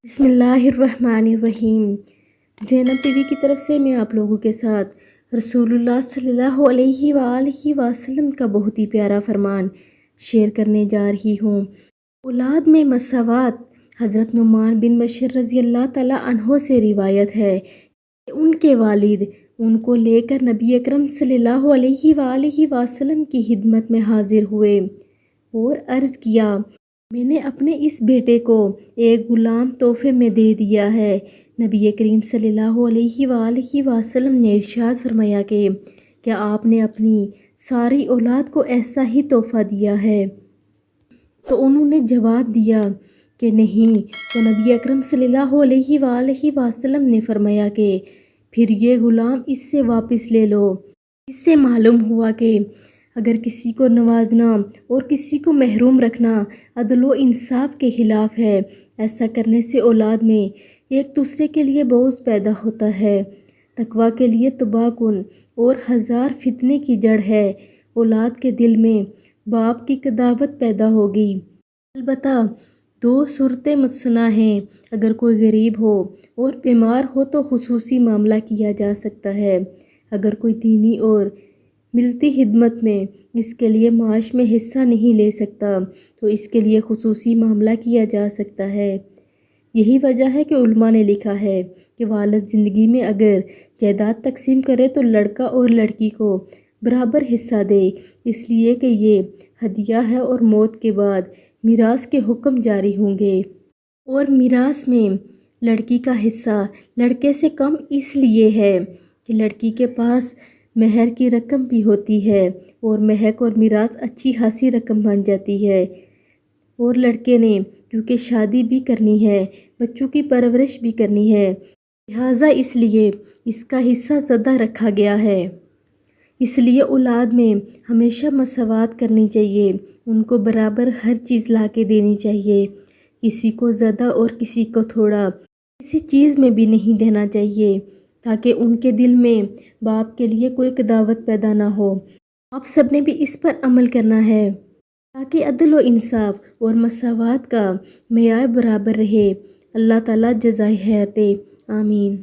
بسم اللہ الرحمن الرحیم۔ زینب بیوی کی طرف سے میں آپ لوگوں کے ساتھ رسول اللہ صلی اللہ علیہ وآلہ وسلم کا بہت ہی پیارا فرمان شیئر کرنے جا رہی ہوں۔ اولاد میں مساوات۔ حضرت نعمان بن بشیر رضی اللہ تعالیٰ عنہ سے روایت ہے کہ ان کے والد ان کو لے کر نبی اکرم صلی اللہ علیہ وآلہ وسلم کی خدمت میں حاضر ہوئے اور عرض کیا، میں نے اپنے اس بیٹے کو ایک غلام تحفے میں دے دیا ہے۔ نبی کریم صلی اللہ علیہ وآلہ وسلم نے ارشاد فرمایا کہ کیا آپ نے اپنی ساری اولاد کو ایسا ہی تحفہ دیا ہے؟ تو انہوں نے جواب دیا کہ نہیں۔ تو نبی اکرم صلی اللہ علیہ وآلہ وسلم نے فرمایا کہ پھر یہ غلام اس سے واپس لے لو۔ اس سے معلوم ہوا کہ اگر کسی کو نوازنا اور کسی کو محروم رکھنا عدل و انصاف کے خلاف ہے، ایسا کرنے سے اولاد میں ایک دوسرے کے لیے بغض پیدا ہوتا ہے۔ تقویٰ کے لیے تباہ کن اور ہزار فتنے کی جڑ ہے۔ اولاد کے دل میں باپ کی عداوت پیدا ہوگی۔ البتہ دو صورتیں متسنہ ہیں۔ اگر کوئی غریب ہو اور بیمار ہو تو خصوصی معاملہ کیا جا سکتا ہے۔ اگر کوئی دینی اور ملتی خدمت میں اس کے لیے معاش میں حصہ نہیں لے سکتا تو اس کے لیے خصوصی معاملہ کیا جا سکتا ہے۔ یہی وجہ ہے کہ علماء نے لکھا ہے کہ والد زندگی میں اگر جائیداد تقسیم کرے تو لڑکا اور لڑکی کو برابر حصہ دے، اس لیے کہ یہ ہدیہ ہے اور موت کے بعد میراث کے حکم جاری ہوں گے۔ اور میراث میں لڑکی کا حصہ لڑکے سے کم اس لیے ہے کہ لڑکی کے پاس مہر کی رقم بھی ہوتی ہے اور مہک اور میراث اچھی خاصی رقم بن جاتی ہے، اور لڑکے نے کیونکہ شادی بھی کرنی ہے، بچوں کی پرورش بھی کرنی ہے، لہٰذا اس لیے اس کا حصہ زیادہ رکھا گیا ہے۔ اس لیے اولاد میں ہمیشہ مساوات کرنی چاہیے، ان کو برابر ہر چیز لا کے دینی چاہیے، کسی کو زیادہ اور کسی کو تھوڑا کسی چیز میں بھی نہیں دینا چاہیے، تاکہ ان کے دل میں باپ کے لیے کوئی عداوت پیدا نہ ہو۔ آپ سب نے بھی اس پر عمل کرنا ہے تاکہ عدل و انصاف اور مساوات کا معیار برابر رہے۔ اللہ تعالیٰ جزائے خیر دے، آمین۔